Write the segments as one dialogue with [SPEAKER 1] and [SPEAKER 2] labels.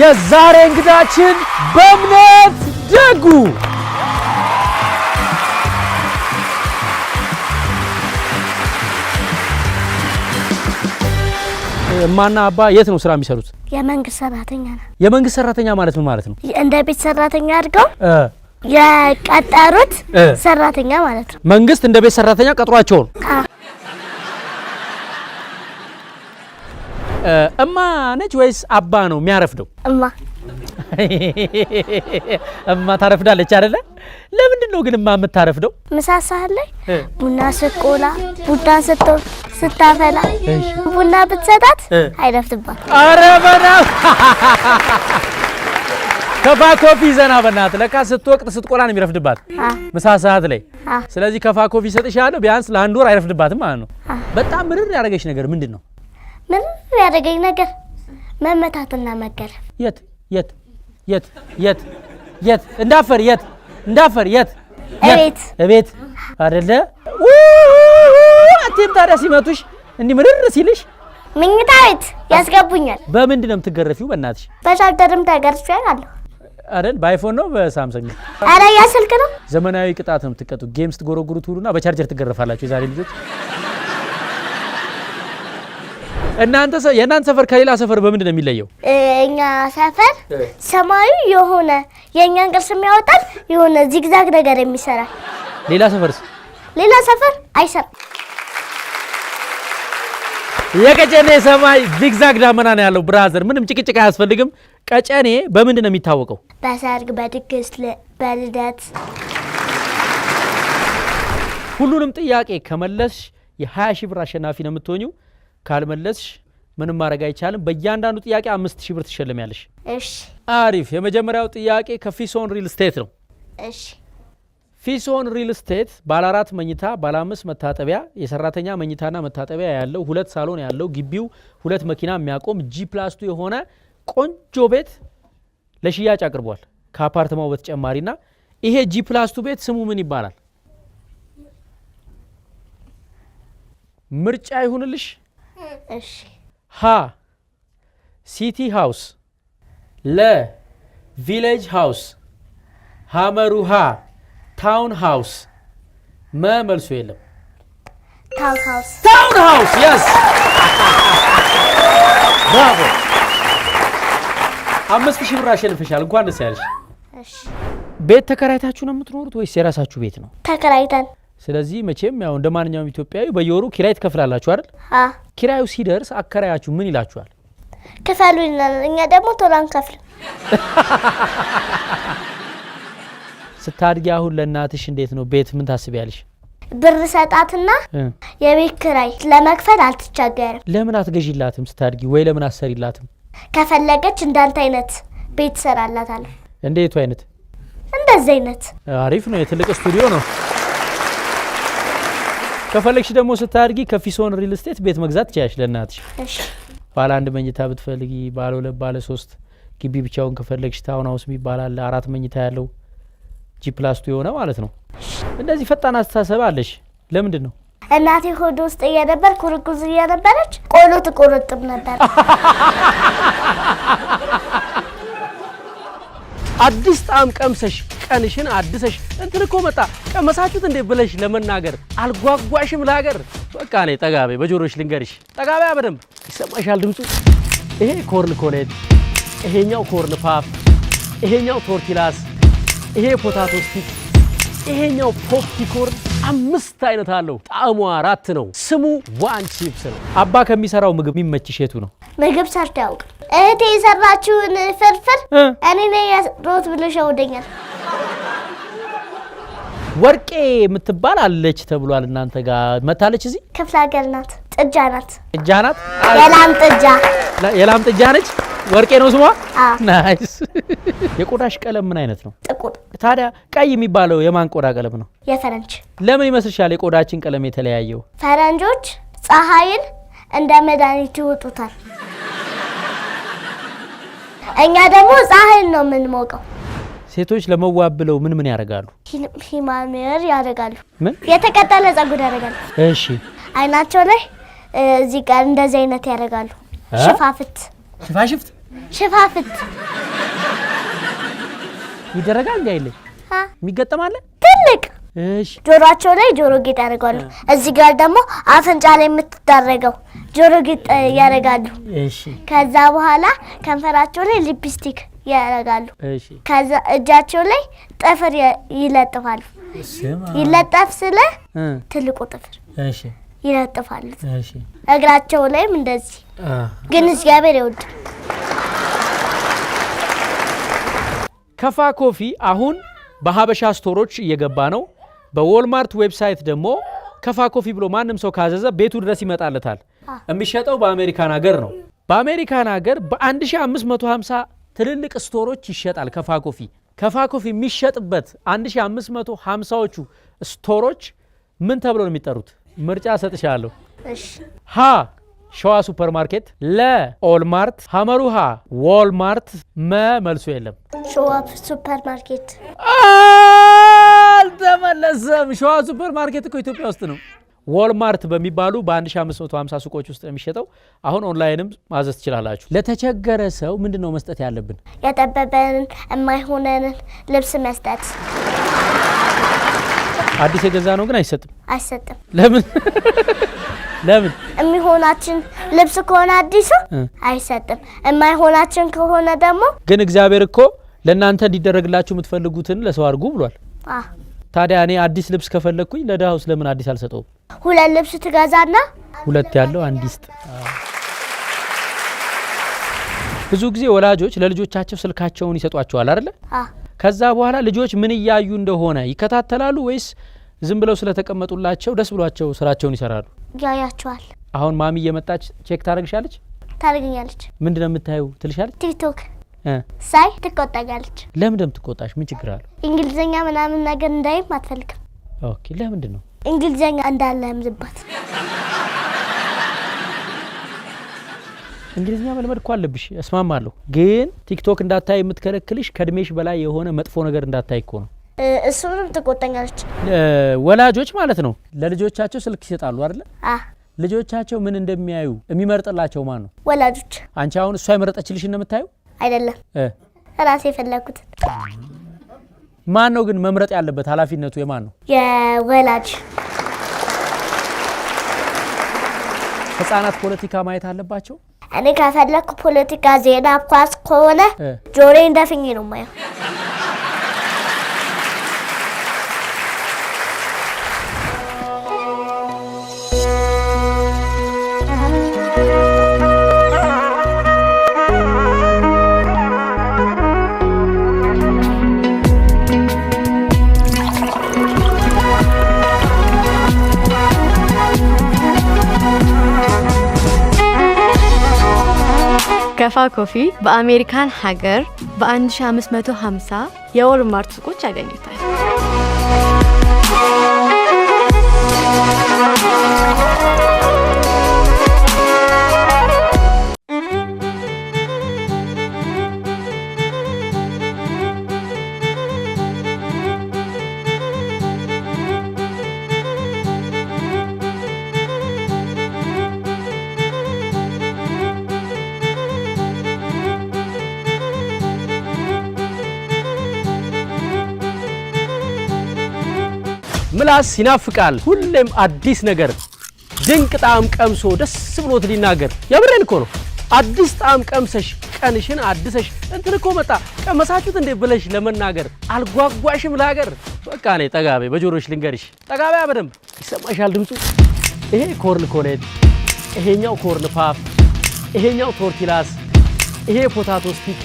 [SPEAKER 1] የዛሬ እንግዳችን በእምነት ደጉ ማና አባ የት ነው ስራ የሚሰሩት?
[SPEAKER 2] የመንግስት ሰራተኛ ነው።
[SPEAKER 1] የመንግስት ሰራተኛ ማለት ምን ማለት ነው?
[SPEAKER 2] እንደ ቤት ሰራተኛ አድርገው የቀጠሩት ሰራተኛ ማለት ነው።
[SPEAKER 1] መንግስት እንደ ቤት ሰራተኛ ቀጥሯቸው ነው። እማ ነች ወይስ አባ ነው የሚያረፍደው? እማ ታረፍዳለች አይደለ? ለምንድን ነው ግን እማ የምታረፍደው?
[SPEAKER 2] ምሳ ሰዓት ላይ ቡና ስትቆላ ቡና ስታፈላ ቡና ብትሰጣት አይረፍድባት። ኧረ
[SPEAKER 1] በናት ከፋ ኮፊ ዘና በናት ለካ ስትወቅጥ ስትቆላ ነው የሚረፍድባት ምሳ ሰዓት ላይ። ስለዚህ ከፋ ኮፊ ሰጥሻለሁ ቢያንስ ለአንድ ወር አይረፍድባትም ማለት ነው። በጣም ምርር ያደረገሽ ነገር ምንድን ነው?
[SPEAKER 2] ምንም ያደረገኝ ነገር መመታትና መገረፍ።
[SPEAKER 1] የት የት የት የት የት እንዳፈር የት እንዳፈር የት እቤት አይደለ? አትም ታዲያ ሲመቱሽ እንዲህ ምርር ሲልሽ
[SPEAKER 2] መኝታ ቤት ያስገቡኛል።
[SPEAKER 1] በምንድን ነው የምትገረፊው? በእናትሽ
[SPEAKER 2] በቻርጀርም ተገርፌያለሁ
[SPEAKER 1] አይደል? በአይፎን ነው በሳምሰንግ ነው?
[SPEAKER 2] ኧረ ያ ስልክ ነው።
[SPEAKER 1] ዘመናዊ ቅጣት ነው የምትቀጡት። ጌም ስትጎረጉሩ ትውሉና በቻርጀር ትገረፋላችሁ የዛሬ ልጆች። የእናንተ ሰፈር ከሌላ ሰፈር በምንድን ነው የሚለየው?
[SPEAKER 2] እኛ ሰፈር ሰማዩ የሆነ የእኛን ቅርስ የሚያወጣል የሆነ ዚግዛግ ነገር የሚሰራ።
[SPEAKER 1] ሌላ ሰፈርስ?
[SPEAKER 2] ሌላ ሰፈር አይሰራም።
[SPEAKER 1] የቀጨኔ ሰማይ ዚግዛግ ዳመና ነው ያለው። ብራዘር ምንም ጭቅጭቅ አያስፈልግም። ቀጨኔ በምንድን ነው የሚታወቀው?
[SPEAKER 2] በሰርግ፣ በድግስ፣ በልደት።
[SPEAKER 1] ሁሉንም ጥያቄ ከመለስሽ የ20 ሺህ ብር አሸናፊ ነው የምትሆኚው። ካልመለስሽ ምንም ማድረግ አይቻልም። በእያንዳንዱ ጥያቄ 5000 ብር ትሸለሚያለሽ።
[SPEAKER 2] እሺ
[SPEAKER 1] አሪፍ። የመጀመሪያው ጥያቄ ከፊሶን ሪል ስቴት ነው።
[SPEAKER 2] እሺ
[SPEAKER 1] ፊሶን ሪል ስቴት ባለ 4 መኝታ ባለ 5 መታጠቢያ የሰራተኛ መኝታና መታጠቢያ ያለው 2 ሳሎን ያለው ግቢው 2 መኪና የሚያቆም G+2 የሆነ ቆንጆ ቤት ለሽያጭ አቅርቧል። ከአፓርትማው በተጨማሪና ይሄ G+2 ቤት ስሙ ምን ይባላል? ምርጫ ይሁንልሽ።
[SPEAKER 2] እሺ
[SPEAKER 1] ሀ ሲቲ ሃውስ፣ ለ ቪሌጅ ሃውስ፣ ሐመሩሃ ታውን ሃውስ፣ መልሱ የለም።
[SPEAKER 2] ታውን ሃውስ።
[SPEAKER 1] ታውን ሃውስ yes ብራቮ 5000 ብር አሸንፈሻል። እንኳን ደስ ያለሽ።
[SPEAKER 2] እሺ
[SPEAKER 1] ቤት ተከራይታችሁ ነው የምትኖሩት ወይስ የራሳችሁ ቤት ነው?
[SPEAKER 2] ተከራይተን።
[SPEAKER 1] ስለዚህ መቼም ያው እንደማንኛውም ኢትዮጵያዊ በየወሩ ኪራይ ትከፍላላችሁ አይደል? ኪራዩ ሲደርስ አከራያችሁ ምን ይላችኋል?
[SPEAKER 2] ክፈሉ ይላል። እኛ ደግሞ ቶሎ አንከፍልም።
[SPEAKER 1] ስታድጊ አሁን ለእናትሽ እንዴት ነው ቤት ምን ታስቢያለሽ?
[SPEAKER 2] ብር ሰጣትና የቤት ኪራይ ለመክፈል አልተቸገረም።
[SPEAKER 1] ለምን አትገዢላትም ስታድጊ? ወይ ለምን አሰሪላትም?
[SPEAKER 2] ከፈለገች እንዳንተ አይነት ቤት ሰራላታለሁ።
[SPEAKER 1] እንዴቱ አይነት?
[SPEAKER 2] እንደዚህ አይነት።
[SPEAKER 1] አሪፍ ነው። የትልቅ ስቱዲዮ ነው። ከፈለግሽ ደግሞ ስታድጊ ከፊሶን ሪል ስቴት ቤት መግዛት ትችያለሽ ለእናትሽ።
[SPEAKER 2] እሺ
[SPEAKER 1] ባለ 1 መኝታ ብትፈልጊ፣ ባለ 2፣ ባለ 3 ግቢ ብቻውን ከፈለግሽ ታውን ሃውስ ይባላል። 4 መኝታ ያለው G+2 የሆነ ማለት ነው። እንደዚህ ፈጣን አስተሳሰብ አለሽ። ለምንድን ነው?
[SPEAKER 2] እናቴ ሆድ ውስጥ እየነበር ኩርኩዝ እየነበረች ቆሎ ትቆረጥም ነበር።
[SPEAKER 1] አዲስ ጣም ቀምሰሽ ቀንሽን አድሰሽ እንትን እኮ መጣ ቀመሳችሁት እንዴ ብለሽ ለመናገር አልጓጓሽም ለሀገር። በቃ ላይ ጠጋቤ በጆሮሽ ልንገርሽ። ጠጋቤ በደንብ ይሰማሻል ድምፁ። ይሄ ኮርን ኮሌድ፣ ይሄኛው ኮርን ፓፍ፣ ይሄኛው ቶርቲላስ፣ ይሄ ፖታቶ ስቲክ፣ ይሄኛው ፖፕኮርን 5 አይነት አለው። ጣዕሙ 4 ነው። ስሙ ዋን ቺፕስ ነው። አባ ከሚሰራው ምግብ የሚመችሽ የቱ ነው?
[SPEAKER 2] ምግብ ሰርቶ ያውቅ። እህቴ የሰራችውን ፍርፍር እኔ ነኝ ያስሮት ብሎ ሸውደኛል።
[SPEAKER 1] ወርቄ የምትባል አለች ተብሏል። እናንተ ጋር መታለች? እዚህ
[SPEAKER 2] ክፍለ ሀገር ናት። ጥጃ ናት።
[SPEAKER 1] ጥጃ ናት?
[SPEAKER 2] የላም ጥጃ።
[SPEAKER 1] የላም ጥጃ ነች። ወርቄ ነው ስሟ። ናይስ። የቆዳሽ ቀለም ምን አይነት ነው?
[SPEAKER 2] ጥቁር።
[SPEAKER 1] ታዲያ ቀይ የሚባለው የማን ቆዳ ቀለም ነው?
[SPEAKER 2] የፈረንጅ።
[SPEAKER 1] ለምን ይመስልሻል የቆዳችን ቀለም የተለያየው?
[SPEAKER 2] ፈረንጆች ፀሐይን እንደ መድኃኒት ይወጡታል። እኛ ደግሞ ፀሐይን ነው የምንሞቀው።
[SPEAKER 1] ሴቶች ለመዋብ ብለው ምን ያደርጋሉ?
[SPEAKER 2] ሂማሜር ያደርጋሉ።
[SPEAKER 1] ምን?
[SPEAKER 2] የተቀጠለ ጸጉር ያደርጋሉ።
[SPEAKER 1] እሺ።
[SPEAKER 2] አይናቸው ላይ እዚህ ጋር እንደዚህ አይነት ያደርጋሉ። ሽፋፍት።
[SPEAKER 1] ሽፋሽፍት
[SPEAKER 2] ሽፋፍት
[SPEAKER 1] ይደረጋል እንዴ አይልም የሚገጠማል
[SPEAKER 2] ትልቅ
[SPEAKER 1] እሺ
[SPEAKER 2] ጆሮአቸው ላይ ጆሮ ጌጥ ያደርጋሉ እዚህ ጋር ደግሞ አፍንጫ ላይ የምትደረገው ጆሮ ጌጥ ያደርጋሉ
[SPEAKER 1] እሺ
[SPEAKER 2] ከዛ በኋላ ከንፈራቸው ላይ ሊፕስቲክ ያደርጋሉ
[SPEAKER 1] እሺ
[SPEAKER 2] ከዛ እጃቸው ላይ ጥፍር ይለጥፋሉ ይለጥፍ ስለ ትልቁ ጥፍር
[SPEAKER 1] እሺ
[SPEAKER 2] ይለጥፋሉ
[SPEAKER 1] እሺ
[SPEAKER 2] እግራቸው ላይም እንደዚህ ግን እግዚአብሔር ይወድ
[SPEAKER 1] ከፋ ኮፊ አሁን በሀበሻ ስቶሮች እየገባ ነው በዎልማርት ዌብሳይት ደግሞ ከፋ ኮፊ ብሎ ማንንም ሰው ካዘዘ ቤቱ ድረስ ይመጣለታል የሚሸጠው በአሜሪካን ሀገር ነው በአሜሪካን ሀገር በ1550 ትልልቅ ስቶሮች ይሸጣል ከፋ ኮፊ የሚሸጥበት 1550ዎቹ ስቶሮች ምን ተብሎ ነው የሚጠሩት ምርጫ ሰጥሻለሁ
[SPEAKER 2] እሺ
[SPEAKER 1] ሀ ሸዋ ሱፐርማርኬት ለ ኦልማርት ሐመሩሃ ዎልማርት መልሶ የለም
[SPEAKER 2] ሸዋ ሱፐርማርኬት
[SPEAKER 1] አልተመለሰም ሸዋ ሱፐርማርኬት እኮ ኢትዮጵያ ውስጥ ነው ዎልማርት በሚባሉ በ1550 ሱቆች ውስጥ የሚሸጠው አሁን ኦንላይንም ማዘዝ ትችላላችሁ ለተቸገረ ሰው ምንድነው መስጠት ያለብን
[SPEAKER 2] ያጠበበንን የማይሆነንን ልብስ መስጠት
[SPEAKER 1] አዲስ የገዛ ነው ግን አይሰጥም ለምን
[SPEAKER 2] የሚሆናችን ልብስ ከሆነ አዲስ አይሰጥም የማይሆናችን ከሆነ ደግሞ
[SPEAKER 1] ግን እግዚአብሔር እኮ ለእናንተ እንዲደረግላችሁ የምትፈልጉትን ለሰው አድርጉ ብሏል ታዲያ እኔ አዲስ ልብስ ከፈለኩኝ ለዳው ስለምን አዲስ አልሰጠውም
[SPEAKER 2] ሁለት ልብስ ትገዛና
[SPEAKER 1] ሁለት ያለው አንድ ይስጥ ብዙ ጊዜ ወላጆች ለልጆቻቸው ስልካቸውን ይሰጧቸዋል አይደል ከዛ በኋላ ልጆች ምን ያዩ እንደሆነ ይከታተላሉ ወይስ ዝም ብለው ስለተቀመጡላቸው ደስ ብሏቸው ስራቸውን ይሰራሉ
[SPEAKER 2] ያያቸዋል
[SPEAKER 1] አሁን ማሚ እየመጣች ቼክ ታረግኛለች ምንድነው የምታዩ ትልሻለች
[SPEAKER 2] ቲክቶክ ሳይ ትቆጣኛለች
[SPEAKER 1] ለምን ትቆጣሽ ምን ችግር አለ
[SPEAKER 2] እንግሊዘኛ ምናምን ነገር እንዳይም አትፈልግም
[SPEAKER 1] ኦኬ ለምንድን ነው
[SPEAKER 2] እንግሊዘኛ እንዳለም ዝባት
[SPEAKER 1] እንግሊዘኛ መልመድ እኮ አለብሽ እስማማለሁ ግን ቲክቶክ እንዳታይ የምትከለክልሽ ከድሜሽ በላይ የሆነ መጥፎ ነገር እንዳታይ እኮ ነው
[SPEAKER 2] እሱንም ትቆጣኛለች
[SPEAKER 1] ወላጆች ማለት ነው ለልጆቻቸው ስልክ ይሰጣሉ አይደል ልጆቻቸው ምን እንደሚያዩ የሚመርጥላቸው ማን ነው
[SPEAKER 2] ወላጆች
[SPEAKER 1] አንቺ አሁን እሷ የመረጠችልሽ እንደምታዩ
[SPEAKER 2] አይደለም ራሴ የፈለኩት
[SPEAKER 1] ማን ነው ግን መምረጥ ያለበት ኃላፊነቱ የማን ነው
[SPEAKER 2] የወላጅ
[SPEAKER 1] ህፃናት ፖለቲካ ማየት አለባቸው
[SPEAKER 2] እኔ ከፈለኩ ፖለቲካ ዜና ኳስ ከሆነ ጆሮዬ እንደፍኝ ነው ማየው
[SPEAKER 3] ከፋ ኮፊ በአሜሪካን ሀገር በ1550 የዎልማርት ሱቆች ያገኙታል
[SPEAKER 1] ምላስ ይናፍቃል ሁሌም አዲስ ነገር ድንቅ ጣዕም ቀምሶ ደስ ብሎት ሊናገር ያብረን እኮ ነው አዲስ ጣዕም ቀምሰሽ ቀንሽን አድሰሽ እንትን እኮ መጣ ቀመሳችሁት እንዴ ብለሽ ለመናገር አልጓጓሽም ለሀገር በቃ እኔ ጠጋቤ በጆሮሽ ልንገርሽ ጠጋቤ በደንብ ይሰማሻል ድምጹ ይሄ ኮርን ኮሌድ ይሄኛው ኮርን ፓፍ ይሄኛው ቶርቲላስ ይሄ ፖታቶ ስቲክ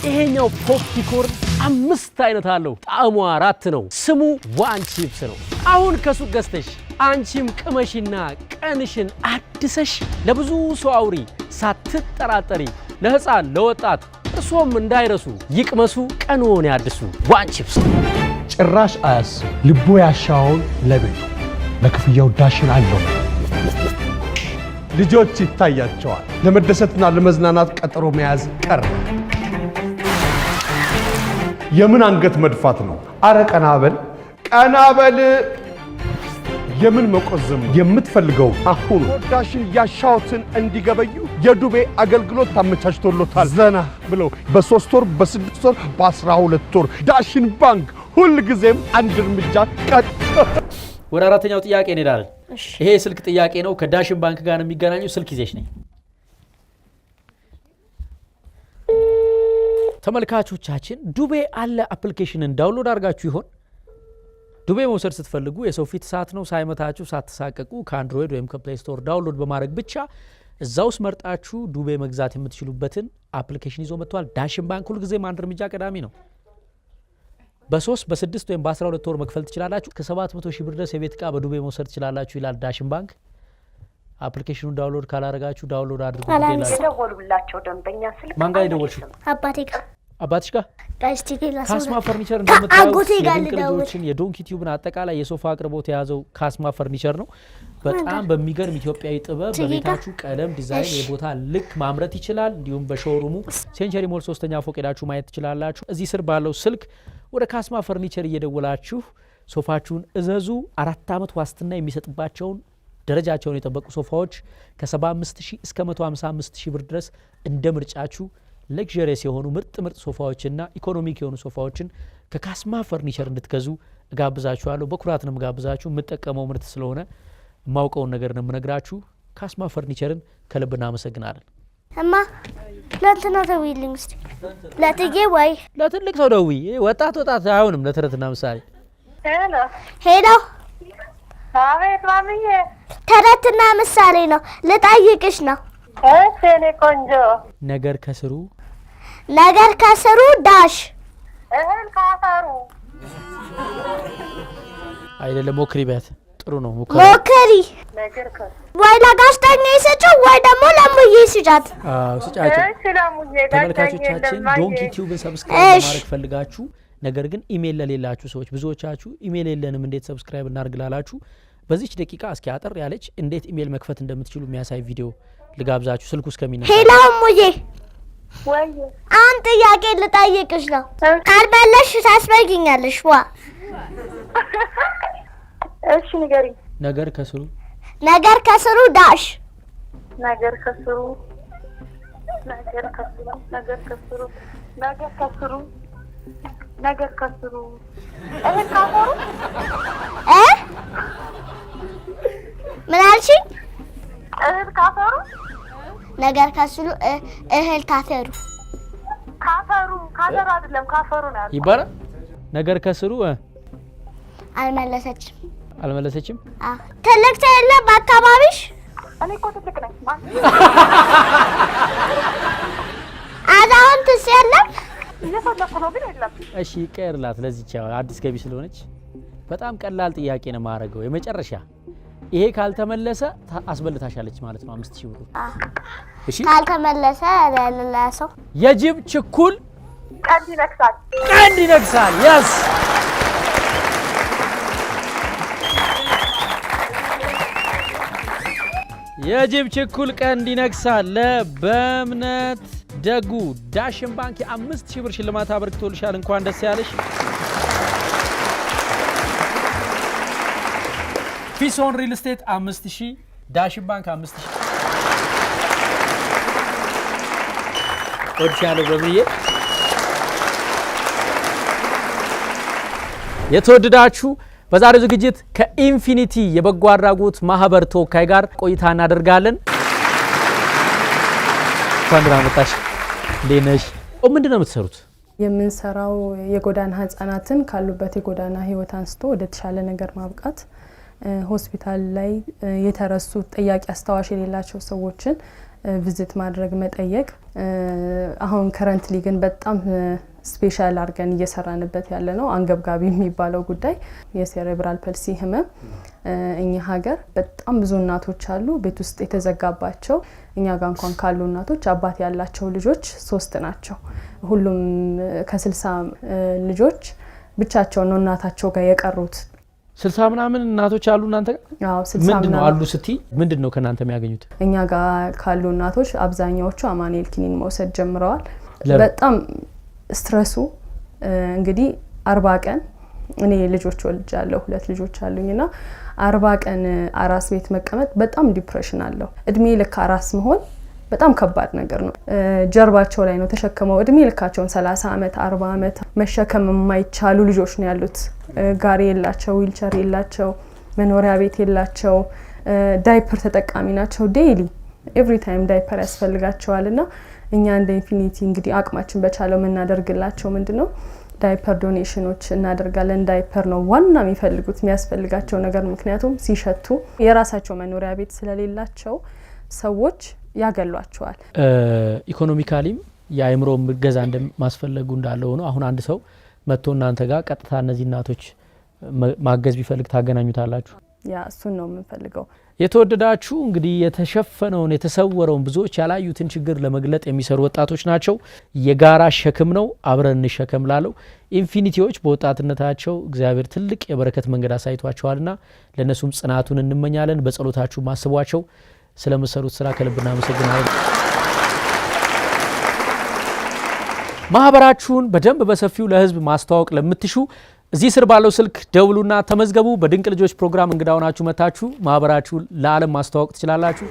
[SPEAKER 1] ይሄኛው ፖፕኮርን 5 አይነት አለው ጣዕሙ 4 ነው ስሙ ዋን ቺፕስ ነው አሁን ከሱቅ ገዝተሽ አንቺም ቅመሽና ቀንሽን አድሰሽ ለብዙ ሰው አውሪ ሳትጠራጠሪ ለህፃን ለወጣት እርሶም እንዳይረሱ ይቅመሱ ቀንዎን ያድሱ ዋን ቺፕስ
[SPEAKER 4] ጭራሽ አያስብ ልቦ ያሻውን ለቤቱ በክፍያው ዳሽን አለው ልጆች ይታያቸዋል ለመደሰትና ለመዝናናት ቀጠሮ መያዝ ቀረ የምን አንገት መድፋት ነው አረ ቀናበል የምን መቆዘም የምትፈልገው አሁን ዳሽን ያሻውትን እንዲገበዩ የዱቤ አገልግሎት ታመቻችቶሎታል። ዘና ብለው በ3 ወር በ6 ወር በ12 ወር ዳሽን ባንክ ሁሉ ጊዜም አንድ እርምጃ ቀጥ።
[SPEAKER 1] ወደ አራተኛው ጥያቄ እንሄዳለን። ይሄ ስልክ ጥያቄ ነው። ከዳሽን ባንክ ጋር የሚገናኘው ስልክ ይዘሽ ነኝ። ተመልካቾቻችን ዱቤ አለ አፕሊኬሽንን ዳውንሎድ አድርጋችሁ ይሆን? ዱቤ መውሰድ ስትፈልጉ የሰው ፊት ሰዓት ነው ሳይመታችሁ ሳትሳቀቁ ከአንድሮይድ ወይም ከፕሌይ ስቶር ዳውንሎድ በማድረግ ብቻ እዛው መርጣችሁ ዱቤ መግዛት የምትችሉበትን አፕሊኬሽን ይዞ መጥቷል። ዳሽን ባንክ ሁልጊዜም አንድ እርምጃ ቀዳሚ ነው። በ3 በ6 ወይም በ12 ወር መክፈል ትችላላችሁ። ከ700 ሺህ ብር ድረስ የቤት ዕቃ በዱቤ መውሰድ ትችላላችሁ ይላል ዳሽን ባንክ። አፕሊኬሽኑን ዳውንሎድ ካላረጋችሁ ዳውንሎድ አድርጉ።
[SPEAKER 5] ደወሉላቸው ደንበኛ ስልክ
[SPEAKER 1] ማን ጋር ይደወልሽው?
[SPEAKER 2] አባቴ ጋር።
[SPEAKER 1] አባትሽ ጋር?
[SPEAKER 2] ካስማ
[SPEAKER 1] ፈርኒቸር እንደምታዩት የድንቅልጆችን የዶንኪ ቲዩብን አጠቃላይ የሶፋ አቅርቦት የያዘው ካስማ ፈርኒቸር ነው። በጣም በሚገርም ኢትዮጵያዊ ጥበብ በቤታችሁ ቀለም፣ ዲዛይን፣ የቦታ ልክ ማምረት ይችላል። እንዲሁም በሾሩሙ ሴንቸሪ ሞል 3ኛ ፎቅ ሄዳችሁ ማየት ትችላላችሁ። እዚህ ስር ባለው ስልክ ወደ ካስማ ፈርኒቸር እየደወላችሁ ሶፋችሁን እዘዙ። 4 ዓመት ዋስትና የሚሰጥባቸውን ደረጃቸውን የጠበቁ ሶፋዎች ከ75000 እስከ 155000 ብር ድረስ እንደ ምርጫችሁ ለግዠሪየስ የሆኑ ምርጥ ሶፋዎችና ኢኮኖሚክ የሆኑ ሶፋዎችን ከካስማ ፈርኒቸር እንድትገዙ እጋብዛችኋለሁ። በኩራት ነው የምጋብዛችሁ። የምጠቀመው ምርት ስለሆነ የማውቀውን ነገር ነው የምነግራችሁ። ካስማ ፈርኒቸርን ከልብ እናመሰግናለን።
[SPEAKER 2] እማ ለእንትና ደውይልኝ እስቲ። ለትዬ ወይ
[SPEAKER 1] ለትልቅ ሰው ደውይ። ወጣት አይሆንም ለተረትና ምሳሌ።
[SPEAKER 2] ሄሎ
[SPEAKER 5] አቤት ማምዬ።
[SPEAKER 2] ተረትና ምሳሌ ነው ልጠይቅሽ ነው።
[SPEAKER 5] እሺ እኔ ቆንጆ።
[SPEAKER 2] ነገር ከስሩ ዳሽ
[SPEAKER 5] እህል ካፈሩ
[SPEAKER 1] አይደለም። ሞክሪ በት ጥሩ ነው።
[SPEAKER 2] ሞክሪ።
[SPEAKER 5] ነገር ከስሩ
[SPEAKER 2] ወይ ለጋሽተኛ ይስጭው ወይ ደግሞ ለሙዬ ስጫት።
[SPEAKER 1] ስጫቸው።
[SPEAKER 5] እሺ ለሙዬ።
[SPEAKER 1] ተመልካቾቻችን ዶንኪ ቲዩብን ሰብስክራይብ ማድረግ ፈልጋችሁ ነገር ግን ኢሜል ለሌላችሁ ሰዎች ብዙዎቻችሁ ኢሜል የለንም እንዴት ሰብስክራይብ እናርግላላችሁ። በዚች ደቂቃ እስኪ አጠር ያለች እንዴት ኢሜል መክፈት እንደምትችሉ የሚያሳይ ቪዲዮ ልጋብዛችሁ። ስልኩ እስከሚነሳ
[SPEAKER 2] ሄሎ ሙዬ
[SPEAKER 5] ወይ
[SPEAKER 2] አንተ ጥያቄ ልጠይቅሽ ነው። ካልበለሽ ታስበጊኛለሽ። ዋ
[SPEAKER 5] እሺ ንገሪ።
[SPEAKER 1] ነገር ከስሩ
[SPEAKER 2] ዳሽ
[SPEAKER 5] ነገር ከስሩ እህል ካፈሩ
[SPEAKER 2] ምን አልሽኝ?
[SPEAKER 5] እህል ካፈሩ
[SPEAKER 2] ነገር ከስሩ እህል ካፈሩ
[SPEAKER 5] አይደለም ካፈሩ ነው
[SPEAKER 1] ይባላል። ነገር ከስሩ
[SPEAKER 2] አልመለሰችም። ትልቅ ሰው የለም በአካባቢሽ?
[SPEAKER 5] እኔ እኮ ትልቅ ነኝ።
[SPEAKER 2] አዛውንትስ የለም?
[SPEAKER 5] እየፈለኩ ነው ግን የለም።
[SPEAKER 1] እሺ ቀርላት። ለዚች አዲስ ገቢ ስለሆነች በጣም ቀላል ጥያቄ ነው ማረገው። የመጨረሻ ይሄ ካልተመለሰ አስበልታሻለች ማለት ነው 5000 ብር። እሺ
[SPEAKER 2] ካልተመለሰ ለሰው
[SPEAKER 1] የጅብ ችኩል
[SPEAKER 5] ቀንድ
[SPEAKER 1] ይነክሳል። yes የጅብ ችኩል ቀንድ ይነክሳል። በእምነት ደጉ ዳሽን ባንክ የ5000 ብር ሽልማት አበርክቶልሻል። እንኳን ደስ ያለሽ። ፊሶን ሪል ስቴት 5000፣ ዳሽን ባንክ 5000። ወድሻለሁ በብዬ። የተወደዳችሁ በዛሬው ዝግጅት ከኢንፊኒቲ የበጎ አድራጎት ማህበር ተወካይ ጋር ቆይታ እናደርጋለን። እንኳን መጣሽ። እንዴት ነሽ? ምንድን ነው የምትሰሩት?
[SPEAKER 6] የምንሰራው የጎዳና ህጻናትን ካሉበት የጎዳና ህይወት አንስቶ ወደ ተሻለ ነገር ማብቃት፣ ሆስፒታል ላይ የተረሱ ጥያቄ አስተዋሽ የሌላቸው ሰዎችን ቪዚት ማድረግ፣ መጠየቅ። አሁን ከረንትሊ ግን በጣም ስፔሻል አድርገን እየሰራንበት ያለ ነው አንገብጋቢ የሚባለው ጉዳይ የሴሬብራል ፐልሲ ህመም። እኛ ሀገር በጣም ብዙ እናቶች አሉ ቤት ውስጥ የተዘጋባቸው። እኛ ጋር እንኳን ካሉ እናቶች አባት ያላቸው ልጆች 3 ናቸው። ሁሉም ከ60 ልጆች ብቻቸውን ነው እናታቸው ጋር የቀሩት።
[SPEAKER 1] 60 ምናምን እናቶች አሉ እናንተ ጋር?
[SPEAKER 6] አዎ 60
[SPEAKER 1] ምንድነው አሉ ስቲ ምንድነው ከናንተ የሚያገኙት?
[SPEAKER 6] እኛ ጋር ካሉ እናቶች አብዛኛዎቹ አማኑኤል ኪኒን መውሰድ ጀምረዋል። በጣም ስትረሱ እንግዲህ 40 ቀን እኔ ልጆች ወልጃለሁ 2 ልጆች አሉኝና 40 ቀን አራስ ቤት መቀመጥ በጣም ዲፕሬሽን አለው። እድሜ ልክ አራስ መሆን በጣም ከባድ ነገር ነው። ጀርባቸው ላይ ነው ተሸክመው እድሜ ልካቸውን 30 ዓመት 40 ዓመት መሸከም የማይቻሉ ልጆች ነው ያሉት። ጋሪ የላቸው፣ ዊልቸር የላቸው፣ መኖሪያ ቤት የላቸው፣ ዳይፐር ተጠቃሚ ናቸው። ዴይሊ ኤቭሪ ታይም ዳይፐር ያስፈልጋቸዋልና እኛ እንደ ኢንፊኒቲ እንግዲህ አቅማችን በቻለው የምናደርግላቸው ምንድነው ዳይፐር ዶኔሽኖች እናደርጋለን። ዳይፐር ነው ዋና የሚፈልጉት የሚያስፈልጋቸው ነገር፣ ምክንያቱም ሲሸቱ የራሳቸው መኖሪያ ቤት ስለሌላቸው ሰዎች ያገሏቸዋል።
[SPEAKER 1] ኢኮኖሚካሊም የአእምሮ ምገዛ እንደማስፈልጉ እንዳለው ነው። አሁን አንድ ሰው መጥቶ እናንተ ጋር ቀጥታ እነዚህ እናቶች ማገዝ ቢፈልግ ታገናኙታላችሁ?
[SPEAKER 6] ያ እሱን ነው የምንፈልገው።
[SPEAKER 1] የተወደዳችሁ እንግዲህ የተሸፈነውን የተሰወረውን ብዙዎች ያላዩትን ችግር ለመግለጥ የሚሰሩ ወጣቶች ናቸው። የጋራ ሸክም ነው፣ አብረን እንሸከም ላለው ኢንፊኒቲዎች በወጣትነታቸው እግዚአብሔር ትልቅ የበረከት መንገድ አሳይቷቸዋልና ለነሱም ጽናቱን እንመኛለን። በጸሎታችሁ ማስቧቸው። ስለምሰሩት ስራ ከልብ እናመሰግናለን። ማህበራችሁን በደንብ በሰፊው ለህዝብ ማስተዋወቅ ለምትሹ እዚህ ስር ባለው ስልክ ደውሉና ተመዝገቡ። በድንቅ ልጆች ፕሮግራም እንግዳ ሆናችሁ መታችሁ ማህበራችሁን ለዓለም ማስተዋወቅ ትችላላችሁ።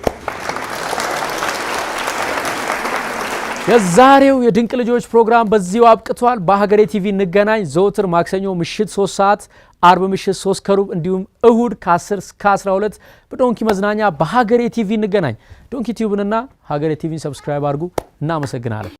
[SPEAKER 1] የዛሬው የድንቅ ልጆች ፕሮግራም በዚሁ አብቅቷል። በሀገሬ ቲቪ እንገናኝ። ዘወትር ማክሰኞ ምሽት 3 ሰዓት፣ አርብ ምሽት 3 ከሩብ እንዲሁም እሁድ ከ10 እስከ 12 በዶንኪ መዝናኛ በሀገሬ ቲቪ እንገናኝ። ዶንኪ ቲዩብንና ሀገሬ ቲቪን ሰብስክራይብ አድርጉ። እናመሰግናለን።